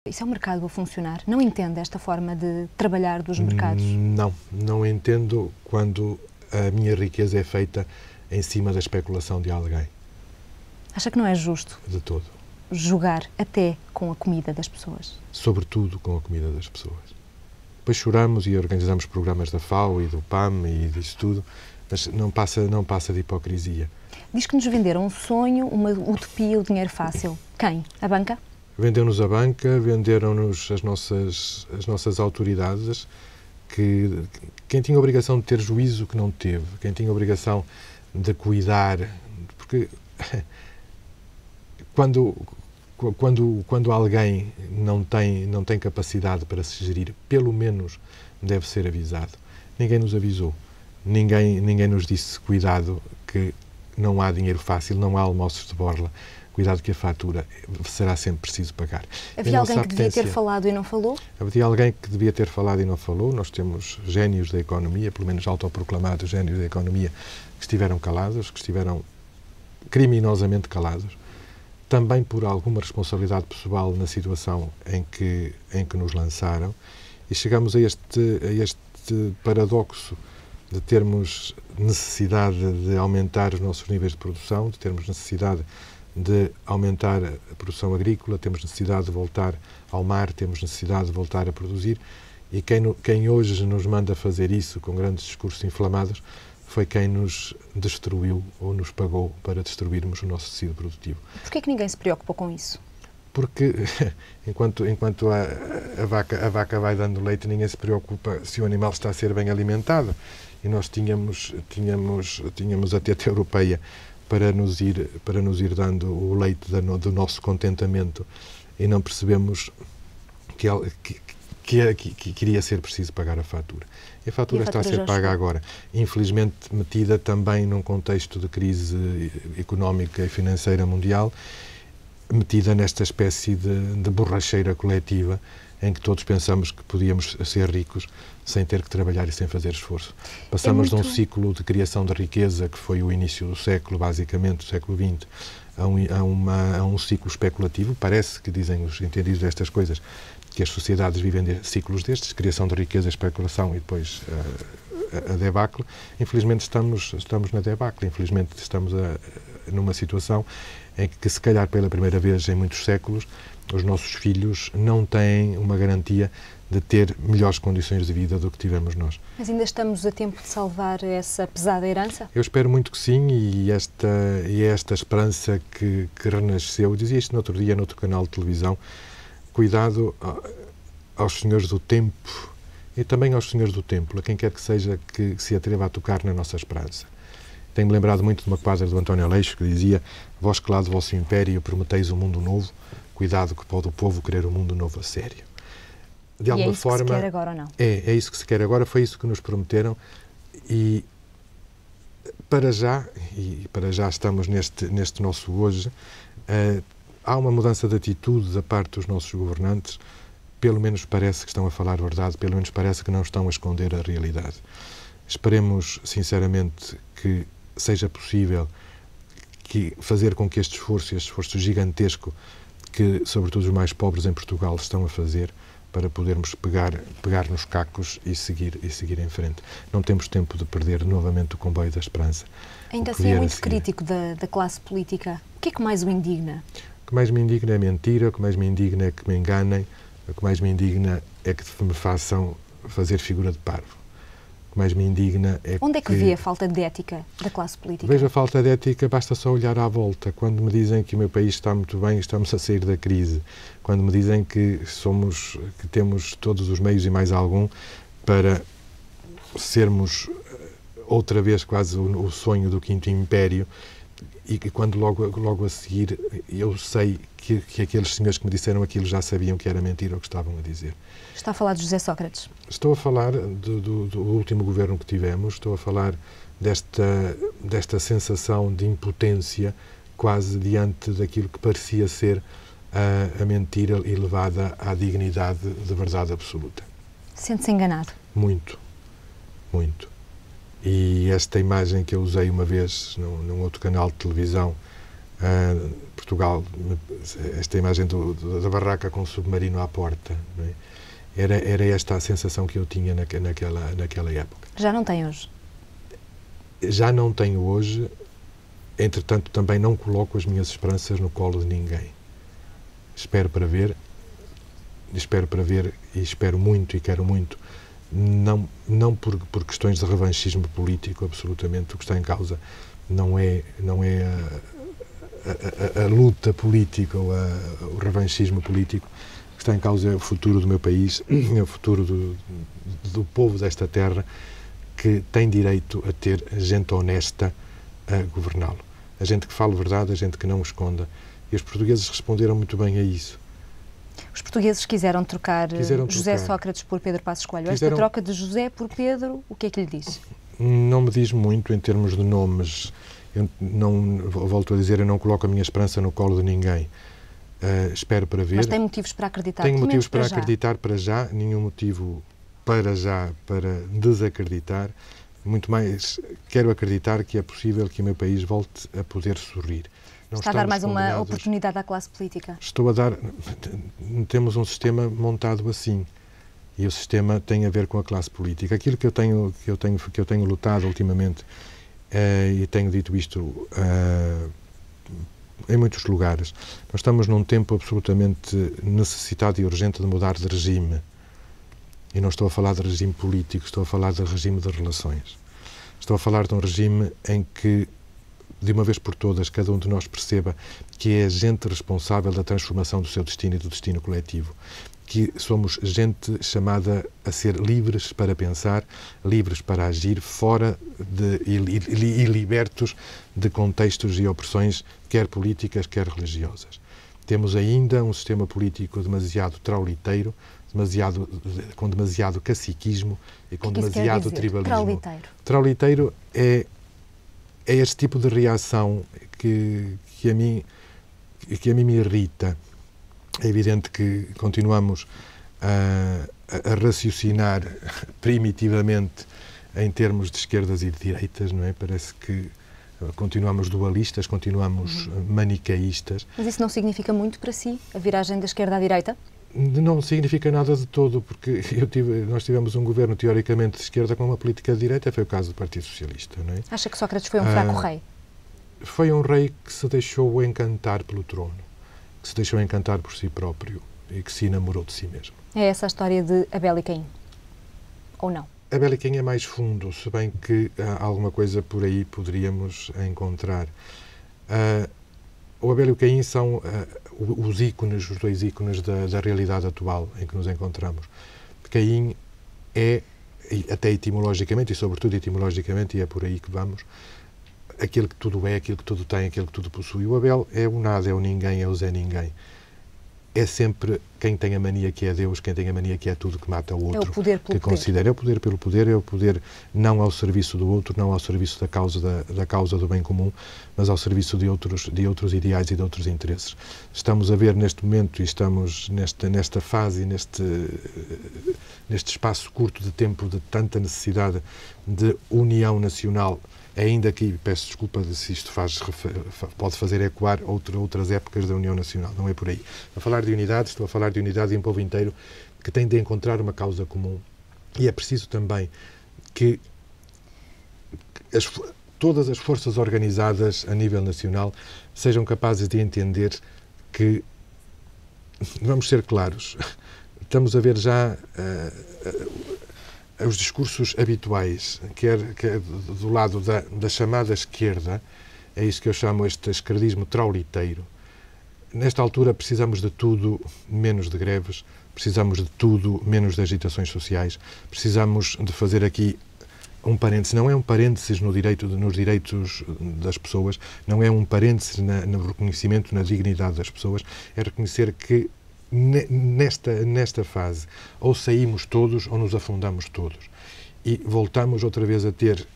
Isso é o mercado a funcionar? Não entende esta forma de trabalhar dos mercados? Não entendo quando a minha riqueza é feita em cima da especulação de alguém. Acha que não é justo? De todo. Jogar até com a comida das pessoas? Sobretudo com a comida das pessoas. Depois choramos e organizamos programas da FAO e do PAM e disso tudo, mas não passa de hipocrisia. Diz que nos venderam um sonho, uma utopia, o dinheiro fácil. Quem? A banca? Vendeu-nos a banca, venderam-nos as nossas autoridades, que quem tinha a obrigação de ter juízo que não teve, quem tinha a obrigação de cuidar, porque quando alguém não tem capacidade para se gerir, pelo menos deve ser avisado. Ninguém nos avisou, ninguém nos disse, cuidado, que não há dinheiro fácil, não há almoços de borla, cuidado que a fatura será sempre preciso pagar. Havia alguém que devia ter falado e não falou? Havia alguém que devia ter falado e não falou. Nós temos génios da economia, pelo menos autoproclamados génios da economia, que estiveram calados, que estiveram criminosamente calados, também por alguma responsabilidade pessoal na situação em que nos lançaram, e chegamos a este paradoxo de termos necessidade de aumentar os nossos níveis de produção, de termos necessidade de aumentar a produção agrícola, temos necessidade de voltar ao mar, temos necessidade de voltar a produzir, e quem hoje nos manda fazer isso com grandes discursos inflamados foi quem nos destruiu ou nos pagou para destruirmos o nosso tecido produtivo. Porquê é que ninguém se preocupou com isso? Porque enquanto a vaca vai dando leite, ninguém se preocupa se o animal está a ser bem alimentado. E nós tínhamos a teta europeia para nos ir dando o leite do nosso contentamento, e não percebemos que iria ser preciso pagar a fatura. E a fatura está a ser paga agora, infelizmente metida também num contexto de crise económica e financeira mundial, metida nesta espécie de borracheira coletiva em que todos pensamos que podíamos ser ricos sem ter que trabalhar e sem fazer esforço. Passamos de um ciclo de criação de riqueza, que foi o início do século, basicamente, do século XX, a um ciclo especulativo. Parece que dizem os entendidos destas coisas que as sociedades vivem de ciclos destes, criação de riqueza, especulação e depois a debacle. Infelizmente estamos na debacle, infelizmente estamos numa situação em que, se calhar pela primeira vez em muitos séculos, os nossos filhos não têm uma garantia de ter melhores condições de vida do que tivemos nós. Mas ainda estamos a tempo de salvar essa pesada herança? Eu espero muito que sim, e esta esperança que renasceu. Eu dizia isto no outro dia, no outro canal de televisão: cuidado aos senhores do tempo e também aos senhores do templo, a quem quer que seja que se atreva a tocar na nossa esperança. Tenho-me lembrado muito de uma quadra do António Aleixo que dizia: vós que lá do vosso império prometeis um mundo novo, cuidado que pode o povo querer um mundo novo a sério. De alguma forma, é isso que se quer agora ou não? É isso que se quer agora, foi isso que nos prometeram, e para já estamos neste nosso hoje, há uma mudança de atitude da parte dos nossos governantes, pelo menos parece que estão a falar a verdade, pelo menos parece que não estão a esconder a realidade. Esperemos, sinceramente, que seja possível fazer com que este esforço gigantesco que, sobretudo, os mais pobres em Portugal estão a fazer, para podermos pegar nos cacos e seguir em frente. Não temos tempo de perder novamente o comboio da esperança. Ainda assim é muito crítico da classe política. O que é que mais o indigna? O que mais me indigna é mentira, o que mais me indigna é que me enganem, o que mais me indigna é que me façam fazer figura de parvo. O que mais me indigna é Onde é que vê a falta de ética da classe política? Vejo a falta de ética, basta só olhar à volta. Quando me dizem que o meu país está muito bem, estamos a sair da crise. Quando me dizem que temos todos os meios e mais algum para sermos outra vez quase o sonho do Quinto Império, e quando logo a seguir eu sei que aqueles senhores que me disseram aquilo já sabiam que era mentira o que estavam a dizer. Está a falar de José Sócrates? Estou a falar do último governo que tivemos, estou a falar desta sensação de impotência quase diante daquilo que parecia ser a mentira elevada à dignidade de verdade absoluta. Sente-se enganado? Muito, muito. E esta imagem que eu usei uma vez num outro canal de televisão, Portugal, esta imagem da barraca com o submarino à porta, não é? Era esta a sensação que eu tinha naquela época. Já não tem hoje? Já não tenho hoje, entretanto também não coloco as minhas esperanças no colo de ninguém. Espero para ver e espero muito e quero muito, não por questões de revanchismo político, absolutamente. O que está em causa não é a luta política ou o revanchismo político. O que está em causa é o futuro do meu país, é o futuro do povo desta terra, que tem direito a ter gente honesta a governá-lo. A gente que fale verdade, a gente que não esconda. E os portugueses responderam muito bem a isso. Os portugueses quiseram trocar José Sócrates por Pedro Passos Coelho. Esta troca de José por Pedro, o que é que lhe diz? Não me diz muito em termos de nomes. Eu volto a dizer, eu não coloco a minha esperança no colo de ninguém. Espero para ver. Mas tem motivos para acreditar? Tenho motivos para acreditar para já, nenhum motivo para já para desacreditar. Muito mais quero acreditar que é possível que o meu país volte a poder sorrir. Está a dar mais uma oportunidade à classe política? Estou a dar... Temos um sistema montado assim. E o sistema tem a ver com a classe política. Aquilo que eu tenho lutado ultimamente, e tenho dito isto em muitos lugares, nós estamos num tempo absolutamente necessitado e urgente de mudar de regime. E não estou a falar de regime político, estou a falar de regime de relações. Estou a falar de um regime em que, de uma vez por todas, cada um de nós perceba que é agente responsável da transformação do seu destino e do destino coletivo. Que somos gente chamada a ser livres para pensar, livres para agir, fora e libertos de contextos e opressões, quer políticas, quer religiosas. Temos ainda um sistema político demasiado trauliteiro, com demasiado caciquismo e com demasiado tribalismo. Trauliteiro é este tipo de reação que a mim me irrita. É evidente que continuamos a raciocinar primitivamente em termos de esquerdas e de direitas, não é? Parece que continuamos dualistas, continuamos manicaístas. Mas isso não significa muito para si, a viragem da esquerda à direita? Não significa nada de todo, porque nós tivemos um governo teoricamente de esquerda com uma política de direita, foi o caso do Partido Socialista, não é? Acha que Sócrates foi um fraco rei? Foi um rei que se deixou encantar pelo trono, que se deixou encantar por si próprio e que se enamorou de si mesmo. É essa a história de Abel e Caim? Ou não? Abel e Caim é mais fundo, se bem que alguma coisa por aí poderíamos encontrar. O Abel e o Caim são os ícones, os dois ícones da realidade atual em que nos encontramos. Caim é, até etimologicamente, e sobretudo etimologicamente, e é por aí que vamos, aquele que tudo é, aquele que tudo tem, aquele que tudo possui. O Abel é o nada, é o ninguém, é o Zé Ninguém. É sempre quem tem a mania que é Deus, quem tem a mania que é tudo que mata o outro. É o poder pelo que considera. É o poder pelo poder, é o poder não ao serviço do outro, não ao serviço da causa do bem comum, mas ao serviço de outros ideais e de outros interesses. Estamos a ver neste momento, e estamos nesta fase, neste espaço curto de tempo de tanta necessidade de união nacional, ainda que, peço desculpa se isto pode fazer ecoar outras épocas da União Nacional, não é por aí. Estou a falar de unidade, de um povo inteiro que tem de encontrar uma causa comum. E é preciso também que todas as forças organizadas a nível nacional sejam capazes de entender que, vamos ser claros, estamos a ver já os discursos habituais, quer do lado da chamada esquerda, é isso que eu chamo este esquerdismo trauliteiro. Nesta altura precisamos de tudo menos de greves, precisamos de tudo menos de agitações sociais, precisamos de fazer aqui um parênteses. Não é um parênteses nos direitos das pessoas, não é um parênteses no reconhecimento, na dignidade das pessoas, é reconhecer que nesta fase, ou saímos todos ou nos afundamos todos. E voltamos outra vez a ter,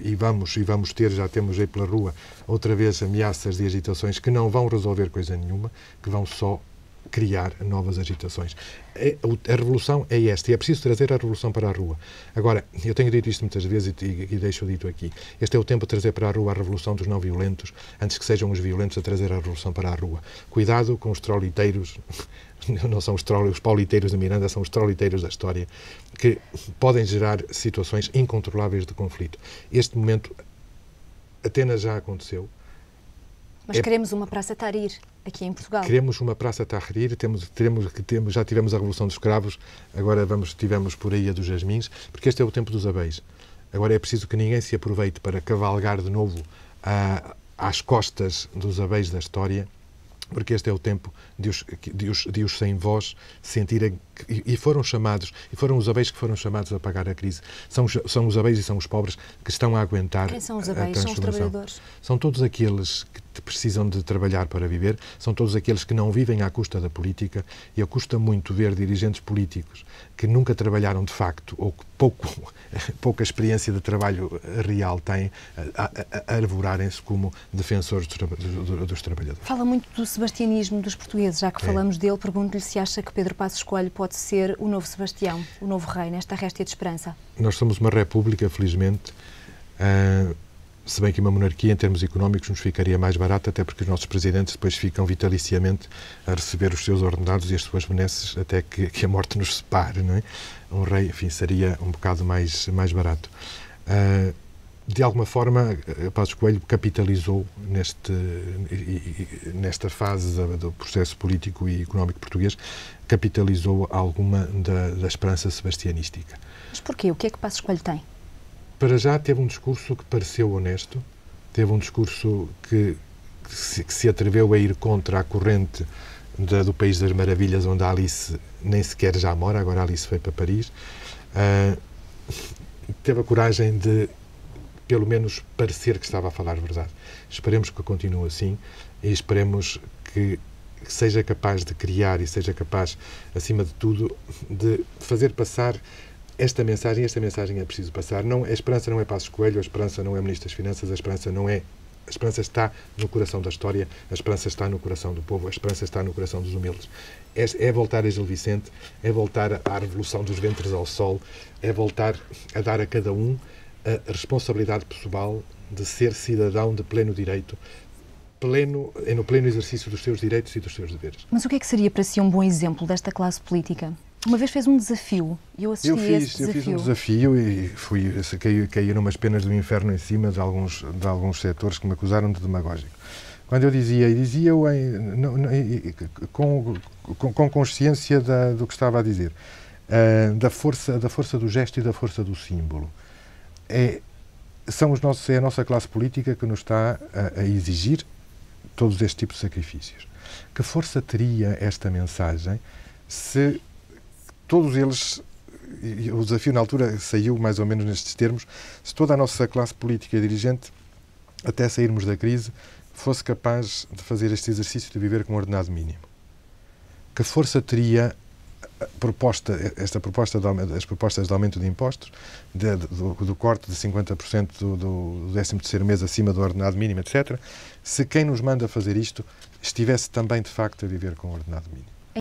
e vamos ter, já temos aí pela rua, outra vez ameaças de agitações que não vão resolver coisa nenhuma, que vão só criar novas agitações. A revolução é esta, e é preciso trazer a revolução para a rua. Agora, eu tenho dito isto muitas vezes e deixo dito aqui. Este é o tempo de trazer para a rua a revolução dos não violentos, antes que sejam os violentos a trazer a revolução para a rua. Cuidado com os troliteiros, não são os pauliteiros de Miranda, são os troliteiros da história, que podem gerar situações incontroláveis de conflito. Este momento, Atenas já aconteceu. Mas queremos uma Praça Tahrir aqui em Portugal. Queremos uma Praça Tahrir, já tivemos a Revolução dos Escravos, agora tivemos por aí a dos Jasmins, porque este é o tempo dos abeis. Agora é preciso que ninguém se aproveite para cavalgar de novo às costas dos abeis da história, porque este é o tempo de os sem voz sentirem, e foram os abeis que foram chamados a pagar a crise. São os abeis e são os pobres que estão a aguentar. Quem são os abeis? São os trabalhadores? São todos aqueles que precisam de trabalhar para viver, são todos aqueles que não vivem à custa da política, e eu custa muito ver dirigentes políticos que nunca trabalharam de facto, ou que pouca experiência de trabalho real têm, a arvorarem-se como defensores dos trabalhadores. Fala muito do sebastianismo dos portugueses, já que falamos dele, pergunto-lhe se acha que Pedro Passos Coelho pode ser o novo Sebastião, o novo rei, nesta réstia de esperança. Nós somos uma república, felizmente, se bem que uma monarquia, em termos económicos, nos ficaria mais barata, até porque os nossos presidentes depois ficam vitaliciamente a receber os seus ordenados e as suas benesses até que a morte nos separe, não é? Um rei, enfim, seria um bocado mais barato. De alguma forma, Passos Coelho capitalizou nesta fase do processo político e económico português, capitalizou alguma da esperança sebastianística. Mas porquê? O que é que Passos Coelho tem? Para já teve um discurso que pareceu honesto, teve um discurso que se atreveu a ir contra a corrente do País das Maravilhas, onde a Alice nem sequer já mora, agora a Alice foi para Paris. Teve a coragem de, pelo menos, parecer que estava a falar a verdade. Esperemos que continue assim e esperemos que seja capaz de criar e seja capaz, acima de tudo, de fazer passar esta mensagem é preciso passar. A esperança não é Passos Coelho, a esperança não é Ministro das Finanças, a esperança está no coração da história, a esperança está no coração do povo, a esperança está no coração dos humildes. É voltar a Gil Vicente, é voltar à revolução dos ventres ao sol, é voltar a dar a cada um a responsabilidade pessoal de ser cidadão de pleno direito, no pleno exercício dos seus direitos e dos seus deveres. Mas o que é que seria para si um bom exemplo desta classe política? Uma vez fez um desafio e eu assisti a esse desafio. Eu fiz um desafio e caí numas penas do inferno em cima de alguns setores que me acusaram de demagógico. Quando eu dizia-o com consciência do que estava a dizer, da força do gesto e da força do símbolo. É a nossa classe política que nos está a exigir todos estes tipos de sacrifícios. Que força teria esta mensagem se todos eles, e o desafio na altura saiu mais ou menos nestes termos, se toda a nossa classe política e dirigente, até sairmos da crise, fosse capaz de fazer este exercício de viver com um ordenado mínimo? Que força teria as propostas de aumento de impostos, do corte de 50% do 13º mês acima do ordenado mínimo, etc., se quem nos manda fazer isto estivesse também, de facto, a viver com o ordenado mínimo?